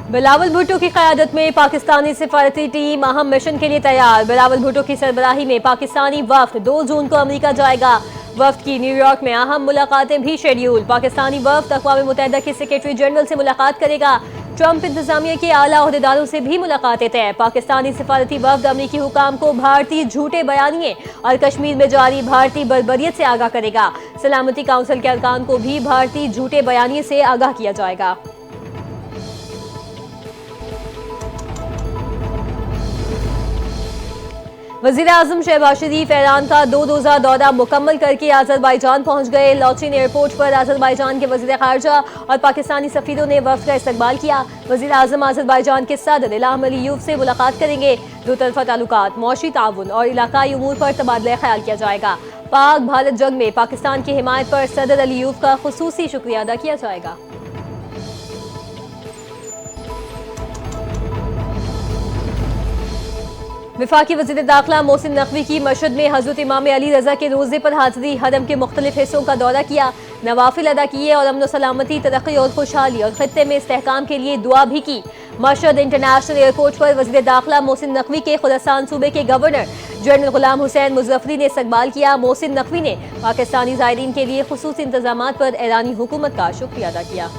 बिलावल भुट्टो की क़यादत में पाकिस्तानी सिफारती टीम अहम मिशन के लिए तैयार। बिलावल भुट्टो की सरबराही में पाकिस्तानी वफ्द 2 जून को अमेरिका जाएगा। वफ्द की न्यूयॉर्क में अहम मुलाकातें भी शेड्यूल। पाकिस्तानी वफ्द अक़वाम मुत्तहिदा के सेक्रेटरी जनरल से मुलाकात करेगा। ट्रंप इंतजामिया के आला ओहदेदारों से भी मुलाकातें तय। पाकिस्तानी सिफारती वफ्द अमरीकी हुकाम को भारतीय झूठे बयानिए और कश्मीर में जारी भारतीय बर्बरियत से आगाह करेगा। सलामती काउंसिल के अरकान को भी भारतीय झूठे बयानिए से आगाह किया जाएगा। वज़ीर आज़म शहबाज शरीफ ईरान का 2 रोज़ा दौरा मुकम्मल करके अज़रबैजान पहुंच गए। लॉचिन एयरपोर्ट पर अज़रबैजान के वज़ीर ख़ारजा और पाकिस्तानी सफ़ीरों ने वफ़द का इस्तकबाल किया। वज़ीर आज़म अज़रबैजान के सदर इल्हाम अलीयूफ से मुलाकात करेंगे। दो तरफ़ा ताल्लुकात, मौशी ताउन और इलाकाई उमूर पर तबादला ख्याल किया जाएगा। पाक भारत जंग में पाकिस्तान की हिमायत पर सदर अलीयूफ का खुसूसी शुक्रिया अदा किया जाएगा। वफाकी वज़ीर दाखिला मोहसिन नकवी की मशहद में हज़रत इमाम अली रज़ा के रोज़े पर हाज़री। हरम के मुख्तलिफ हिस्सों का दौरा किया, नवाफिल अदा किए और अमन सलामती, तरक्की और खुशहाली और खित्ते में इस्तेहकाम के लिए दुआ भी की। मशहद इंटरनेशनल एयरपोर्ट पर वज़ीर दाखिला मोहसिन नकवी के खुरासान सूबे के गवर्नर जनरल गुलाम हुसैन मुज़फ़्फ़री ने इस्तकबाल किया। मोहसिन नकवी ने पाकिस्तानी ज़ायरीन के लिए खुसूसी इंतज़ामात पर ईरानी हुकूमत का शुक्रिया अदा किया।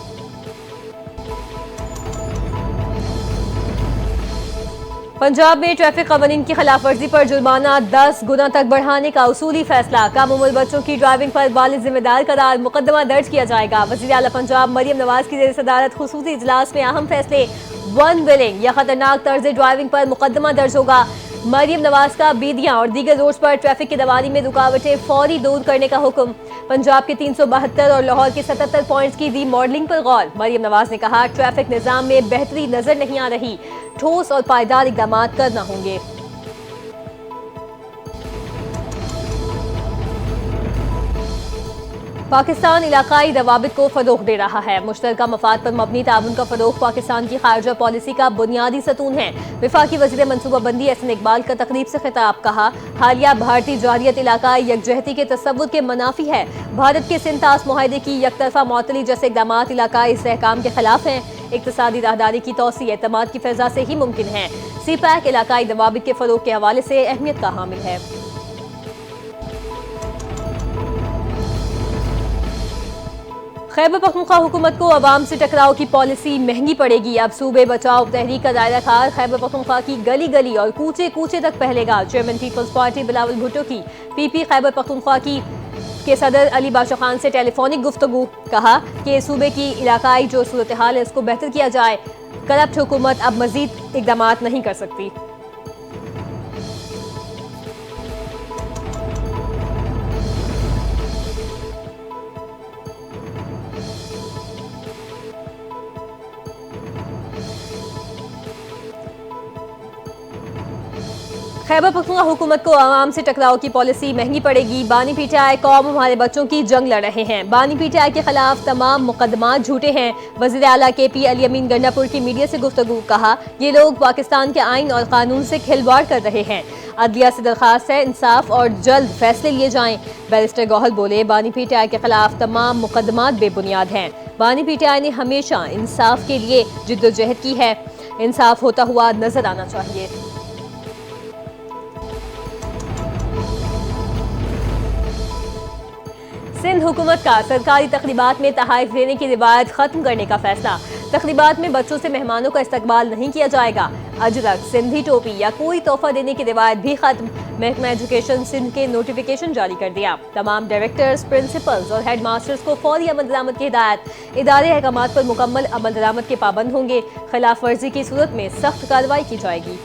पंजाब में ट्रैफिक कवानीन की खिलाफ वर्जी पर जुर्माना 10 गुना तक बढ़ाने का उसूली फैसला। कम उम्र बच्चों की ड्राइविंग पर वालिद जिम्मेदार करार, मुकदमा दर्ज किया जाएगा। वज़ीर आला पंजाब मरियम नवाज की ज़ेर सदारत खुसूसी इजलास में अहम फैसले। वन व्हीलिंग या खतरनाक तर्ज ड्राइविंग पर मुकदमा दर्ज होगा। मरियम नवाज का बीदियां और दीगर रोड्स पर ट्रैफिक की रवानी में रुकावटें फौरी दूर करने का हुक्म। पंजाब के 372 और लाहौर के 77 पॉइंट्स की रीमॉडलिंग पर गौर। मरियम नवाज ने कहा, ट्रैफिक निज़ाम में बेहतरी नजर नहीं आ रही, ठोस और पायदार इक़दाम करना होंगे। पाकिस्तान इलाकाई रवाबित को फरोग़ दे रहा है। मुश्तरका मफाद पर मबनी ताउन का फरोग़ पाकिस्तान की खारजा पॉलिसी का बुनियादी सतून है। वफाकी वज़ीर मनसूबाबंदी एहसन इकबाल का तकरीब से खिताब, कहा, हालिया भारतीय जारियत इलाकाई यकजहती के तसव्वुर के मनाफी है। भारत के सिंतास मुआहदे की यकतरफा मअतली जैसे इक़दाम इलाकाई इस्तेहकाम के खिलाफ हैं। इक़्तिसादी राहदारी की तौसीअ एतमाद की फ़ज़ा से ही मुमकिन है। सीपैक इलाकाई रवाबित के फ़रोग़ के हवाले से अहमियत का हामिल है। खैबर पख्तूनख्वा हुकूमत को अवाम से टकराव की पॉलिसी महंगी पड़ेगी। अब सूबे बचाओ तहरीक का दायरा कार खैबर पख्तूनख्वा की गली गली और कूचे कूचे तक फैलेगा। चेयरमैन पीपल्स पार्टी बिलावल भुट्टो की पीपी खैबर पख्तूनख्वा के सदर अली बादशाह खान से टेलीफोनिक गुफ्तगू, कहा कि सूबे की इलाकाई जो सूरत हाल है उसको बेहतर किया जाए। करप्ट हुकूमत अब मजीद इकदाम नहीं कर सकती। खैबर पख्तूनख्वा हुकूमत को आवाम से टकराव की पॉलिसी महंगी पड़ेगी। बानी पीटीआई कौम हमारे बच्चों की जंग लड़ रहे हैं। बानी पीटीआई के खिलाफ तमाम मुकदमात झूठे हैं। वज़ीर आला KP अली अमीन गंडापुर की मीडिया से गुफ्तगू, कहा, ये लोग पाकिस्तान के आइन और कानून से खिलवाड़ कर रहे हैं। अदलिया से दरखास्त है इंसाफ और जल्द फैसले लिए जाएं। बैरिस्टर गौहर बोले, बानी पीटीआई के खिलाफ तमाम मुकदमात बेबुनियाद हैं। बानी पीटीआई ने हमेशा इंसाफ के लिए जिद्दोजहद की है। इंसाफ होता हुआ नजर आना चाहिए। सिंध हुकूमत का सरकारी तकरीबात में तहाइफ देने की रिवायत खत्म करने का फैसला। तकरीबात में बच्चों से मेहमानों का इस्तकबाल नहीं किया जाएगा। अजरक, सिंधी टोपी या कोई तोहफा देने की रिवायत भी खत्म। महकमा एजुकेशन सिंध के नोटिफिकेशन जारी कर दिया। तमाम डायरेक्टर्स, प्रिंसिपल्स और हेड मास्टर्स को फौरी अमल दरामद की हिदायत। इदारे अहकामात पर मुकम्मल अमल दरामद के पाबंद होंगे। खिलाफ वर्जी की सूरत में सख्त कार्रवाई की जाएगी।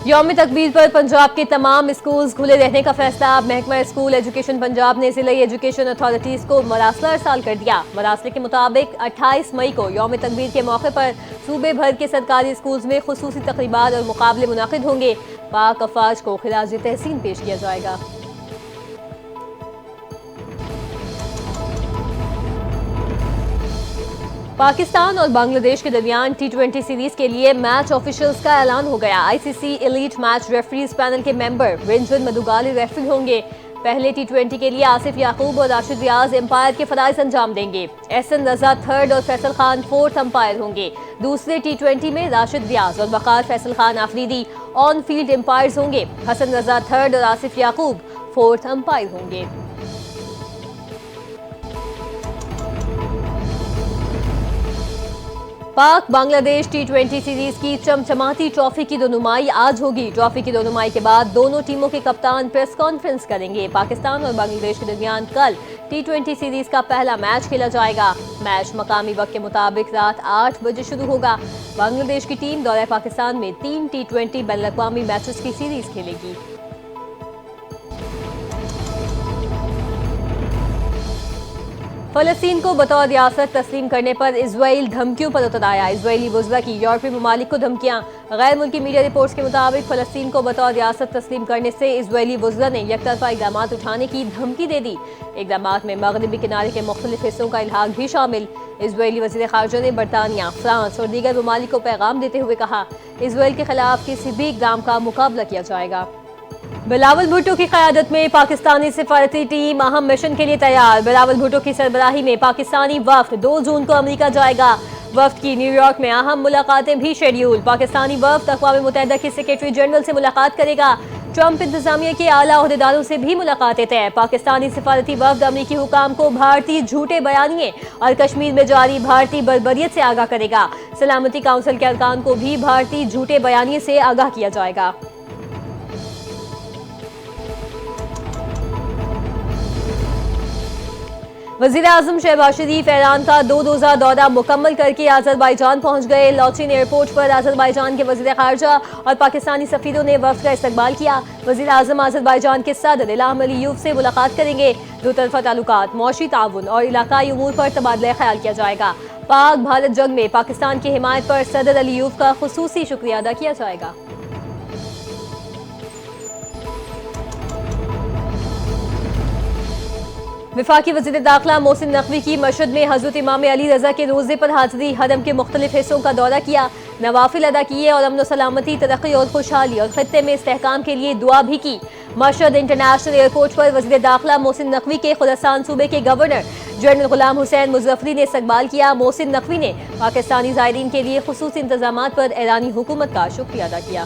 यौम तकबीर पर पंजाब के तमाम स्कूल्स खुले रहने का फैसला। महकमा स्कूल एजुकेशन पंजाब ने जिला एजुकेशन अथॉरिटीज़ को मरासला अरसाल कर दिया। मरासले के मुताबिक 28 मई को यौम तकबीर के मौके पर सूबे भर के सरकारी स्कूल्स में खुसूसी तकरीबात और मुकाबले मुनाकिद होंगे। पाक अफवाज को खिराज तहसीन पेश किया जाएगा। पाकिस्तान और बांग्लादेश के दरमियान T20 सीरीज के लिए मैच ऑफिशियल्स का ऐलान हो गया। ICC elite match referees panel के मेंबर रिंजन मधुगाली रेफरी होंगे। पहले टी20 के लिए आसिफ याकूब और राशिद रियाज एम्पायर के फराइज अंजाम देंगे। एहसन रजा थर्ड और फैसल खान फोर्थ अंपायर होंगे। दूसरे टी20 में राशिद रियाज और Waqar Faisal Khan Afridi on field umpires होंगे। हसन रजा थर्ड और आसिफ याकूब फोर्थ अंपायर होंगे। पाक बांग्लादेश टी20 सीरीज की चमचमाती ट्रॉफी की दोनुमाई आज होगी। ट्रॉफी की दोनुमाई के बाद दोनों टीमों के कप्तान प्रेस कॉन्फ्रेंस करेंगे। पाकिस्तान और बांग्लादेश के दरमियान कल टी20 सीरीज का पहला मैच खेला जाएगा। मैच मकामी वक्त के मुताबिक रात 8 बजे शुरू होगा। बांग्लादेश की टीम दौरे पाकिस्तान में 3 टी20 बैनुल-अक़वामी मैचेस की सीरीज खेलेगी। फलस्तीन को बतौर रियासत तस्लीम करने पर इजराइल धमकियों पर उतर आया। इजरायली वज़रा की यूरोपीय ममालिक को धमकियां। गैर मुल्की मीडिया रिपोर्ट्स के मुताबिक फलस्तीन को बतौर रियासत तस्लीम करने से इजरायली वज़रा ने यकतरफा इक़दाम उठाने की धमकी दे दी। इक़दाम में मगरबी किनारे के मुख्तलिफ हिस्सों का इल्हाक भी शामिल। इजरायली वज़ीर ख़ारजा ने बरतानिया, फ्रांस और दीगर ममालिक को पैगाम देते हुए कहा, इजराइल के खिलाफ किसी भी इक़दाम का मुकाबला किया जाएगा। बिलावल भुट्टो की क़यादत में पाकिस्तानी सिफारती टीम अहम मिशन के लिए तैयार। बिलावल भुट्टो की सरबराही में पाकिस्तानी वफ़द 2 जून को अमेरिका जाएगा। वफ़द की न्यूयॉर्क में अहम मुलाकातें भी शेड्यूल। पाकिस्तानी वफ़द अक़वाम मुत्तहिदा के सेक्रेटरी जनरल से मुलाकात करेगा। ट्रंप इंतजामिया के आला ओहदेदारों से भी मुलाकातें तय। पाकिस्तानी सिफारती वफ़द अमेरिकी हुकाम को भारतीय झूठे बयानिए और कश्मीर में जारी भारतीय बर्बरियत से आगाह करेगा। सलामती काउंसिल के अरकान को भी भारतीय झूठे बयानिए से आगाह किया जाएगा। वज़ीर आज़म शहबाज शरीफ ईरान का 2 रोज़ा दौरा मुकम्मल करके अज़रबैजान पहुँच गए। लॉचिन एयरपोर्ट पर अज़रबैजान के वज़ीर ख़ारजा और पाकिस्तानी सफ़ीरों ने वफ़द का इस्तकबाल किया। वज़ीर आज़म अज़रबैजान के सदर इल्हाम अलीयूफ से मुलाकात करेंगे। दो तरफ़ा ताल्लुकात, मौशी ताउन और इलाकाई उमूर पर तबादला ख्याल किया जाएगा। पाक भारत जंग में पाकिस्तान की हिमायत पर सदर अलीयूफ का खुसूसी शुक्रिया अदा किया जाएगा। वफाकी वज़ीर दाखिला मोहसिन नकवी की मशहद में हज़रत इमाम अली रज़ा के रोज़े पर हाज़री। हरम के मुख्तलिफ हिस्सों का दौरा किया, नवाफिल अदा किए और अमन सलामती, तरक्की और खुशहाली और खित्ते में इस्तेहकाम के लिए दुआ भी की। मशहद इंटरनेशनल एयरपोर्ट पर वज़ीर दाखिला मोहसिन नकवी के खुरासान सूबे के गवर्नर जनरल गुलाम हुसैन मुज़फ़्फ़री ने इस्तकबाल किया। मोहसिन नकवी ने पाकिस्तानी ज़ायरीन के लिए खुसूसी इंतज़ामात पर ईरानी हुकूमत का शुक्रिया अदा किया।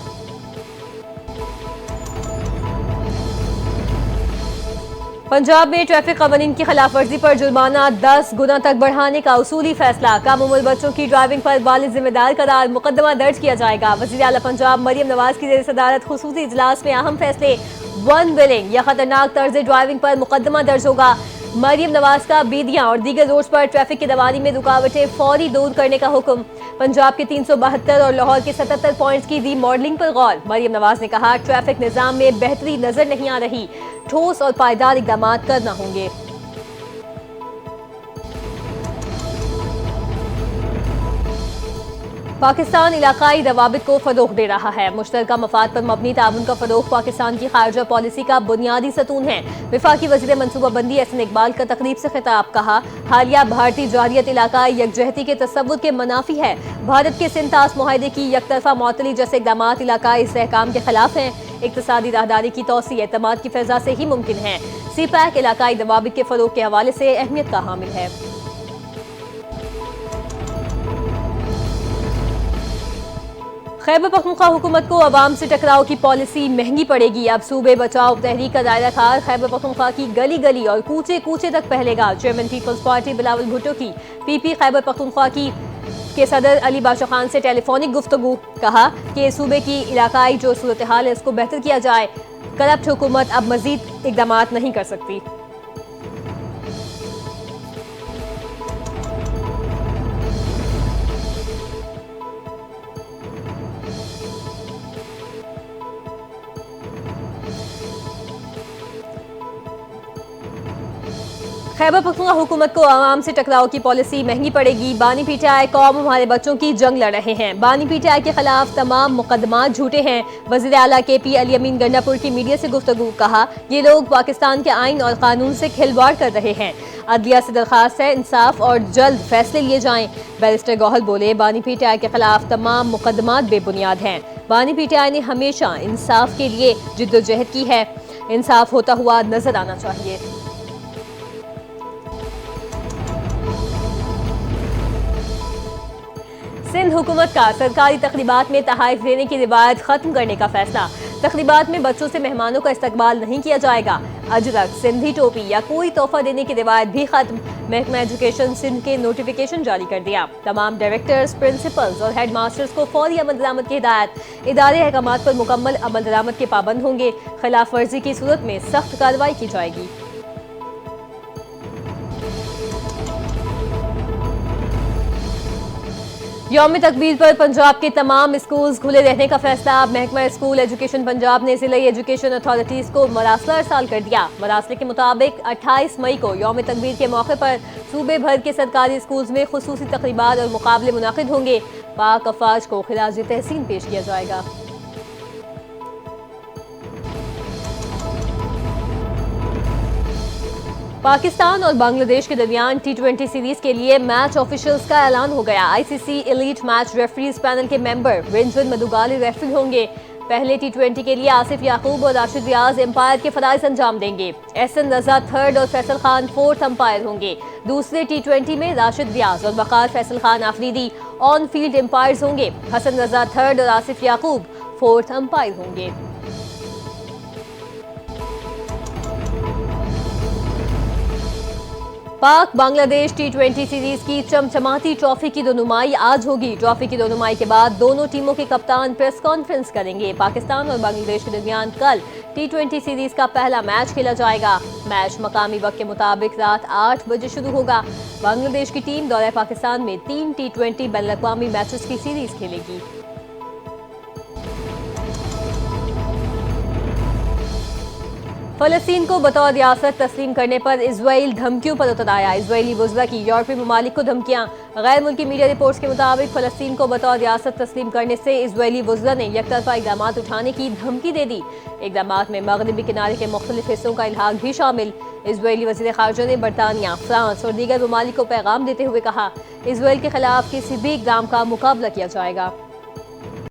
पंजाब में ट्रैफिक कवानीन की खिलाफ वर्जी पर जुर्माना 10 गुना तक बढ़ाने का उसूली फैसला। कम उम्र बच्चों की ड्राइविंग पर वालिद जिम्मेदार करार मुकदमा दर्ज किया जाएगा। वज़ीर आला पंजाब मरियम नवाज की ज़ेर सदारत खुसूसी इजलास में अहम फैसले। वन व्हीलिंग या खतरनाक तर्ज ड्राइविंग पर मुकदमा दर्ज होगा। मरियम नवाज का बीदियां और दीगर रोड्स पर ट्रैफिक की रवानी में रुकावटें फौरी दूर करने का हुक्म। पंजाब के 372 और लाहौर के 77 पॉइंट्स की रीमॉडलिंग पर गौर। मरियम नवाज ने कहा, ट्रैफिक निज़ाम में बेहतरी नजर नहीं आ रही, ठोस और पायदार इक़दाम करना होंगे। पाकिस्तान इलाकाई रवाबित को फरोग़ दे रहा है। मुश्तरका मफाद पर मबनी ताउन का फरोग़ पाकिस्तान की खारजा पॉलिसी का बुनियादी सतून है। वफाकी वज़ीर मनसूबाबंदी एहसन इकबाल का तकरीब से खिताब। कहा, हालिया भारतीय जारियत इलाकाई यकजहती के तसव्वुर के मनाफी है। भारत के सिंतास मुआहदे की यकतरफा मअतली जैसे इक़दाम इलाकाई इस्तेहकाम के खिलाफ हैं। इक़्तिसादी राहदारी की तौसीअ एतमाद की फ़ज़ा से ही मुमकिन है। सीपैक इलाकाई रवाबित के फ़रोग़ के हवाले से अहमियत का हामिल है। खैबर पख्तूनख्वा हुकूमत को अवाम से टकराव की पॉलिसी महंगी पड़ेगी। अब सूबे बचाओ तहरीक का दायरा कार खैबर पख्तूनख्वा की गली गली और कूचे कूचे तक फैलेगा। चेयरमैन पीपल्स पार्टी बिलावल भुट्टो की पीपी खैबर पख्तूनख्वा के सदर अली बादशाह खान से टेलीफोनिक गुफ्तगू। कहा कि सूबे की इलाकाई जो सूरत हाल है उसको बेहतर किया जाए। करप्ट हुकूमत अब मजीद इकदाम नहीं कर सकती। खैबर पख्तूनख्वा हुकूमत को आवाम से टकराव की पॉलिसी महंगी पड़ेगी। बानी पीटीआई कौम हमारे बच्चों की जंग लड़ रहे हैं। बानी पीटीआई के खिलाफ तमाम मुकदमात झूठे हैं। वज़ीर आला KP अली अमीन गंडापुर की मीडिया से गुफ्तगू। कहा, ये लोग पाकिस्तान के आइन और कानून से खिलवाड़ कर रहे हैं। अदलिया से दरखास्त है इंसाफ और जल्द फैसले लिए जाएं। बैरिस्टर गौहल बोले, बानी पीटीआई के खिलाफ तमाम मुकदमात बेबुनियाद हैं। बानी पीटीआई ने हमेशा इंसाफ के लिए जिद्दोजहद की है। इंसाफ होता हुआ नजर आना चाहिए। सिंध हुकूमत का सरकारी तकरीबात में तहाइफ देने की रिवायत खत्म करने का फैसला। तकरीबात में बच्चों से मेहमानों का इस्तकबाल नहीं किया जाएगा। अजरक, सिंधी टोपी या कोई तोहफा देने की रिवायत भी खत्म। महकमा एजुकेशन सिंध के नोटिफिकेशन जारी कर दिया। तमाम डायरेक्टर्स, प्रिंसिपल्स और हेड मास्टर्स को फौरी अमल दरामद की हिदायत। इदारे अहकामात पर मुकम्मल अमल दरामद के पाबंद होंगे। खिलाफ वर्जी की सूरत में सख्त कार्रवाई की जाएगी। यौम तकबीर पर पंजाब के तमाम स्कूल्स खुले रहने का फैसला। महकमा स्कूल एजुकेशन पंजाब ने जिला एजुकेशन अथॉरिटीज को मरासला अरसाल कर दिया। मरासले के मुताबिक 28 मई को यौम तकबीर के मौके पर सूबे भर के सरकारी स्कूल्स में खुसूसी तकरीबात और मुकाबले मुनाकिद होंगे। पाक अफवाज को खिराज तहसीन पेश किया जाएगा। पाकिस्तान और बांग्लादेश के दरमियान T20 सीरीज के लिए मैच ऑफिशियल्स का ऐलान हो गया। ICC elite match referees panel के मेंबर रिंजन मधुगाली रेफरी होंगे। पहले T20 के लिए आसिफ याकूब और राशिद रियाज एम्पायर के फराइज अंजाम देंगे। एहसन रजा थर्ड और फैसल खान फोर्थ अंपायर होंगे। दूसरे T20 में राशिद रियाज और Waqar Faisal Khan Afridi on field umpires होंगे। हसन रजा थर्ड और आसिफ याकूब फोर्थ अंपायर होंगे। पाक बांग्लादेश T20 सीरीज की चमचमाती ट्रॉफी की दोनुमाई आज होगी। ट्रॉफी की दोनुमाई के बाद दोनों टीमों के कप्तान प्रेस कॉन्फ्रेंस करेंगे। पाकिस्तान और बांग्लादेश के दरमियान कल T20 सीरीज का पहला मैच खेला जाएगा। मैच मकामी वक्त के मुताबिक रात 8 बजे शुरू होगा। बांग्लादेश की टीम दौरे पाकिस्तान में 3 T20 बैनुल-अक़वामी मैचेस की सीरीज खेलेगी। फलस्तीन को बतौर रियासत तस्लीम करने पर इजराइल धमकियों पर उतर आया। इजरायली वज़रा की यूरोपीय ममालिक को धमकियां। गैर मुल्की मीडिया रिपोर्ट्स के मुताबिक फलस्तीन को बतौर रियासत तस्लीम करने से इजरायली वज़रा ने यकतरफा इक़दाम उठाने की धमकी दे दी। इक़दाम में मगरबी किनारे के मुख्तलिफ हिस्सों का इल्हाक भी शामिल। इजरायली वज़ीर ख़ारजा ने बरतानिया, फ्रांस और दीगर ममालिक को पैगाम देते हुए कहा, इजराइल के खिलाफ किसी भी इक़दाम का मुकाबला किया जाएगा।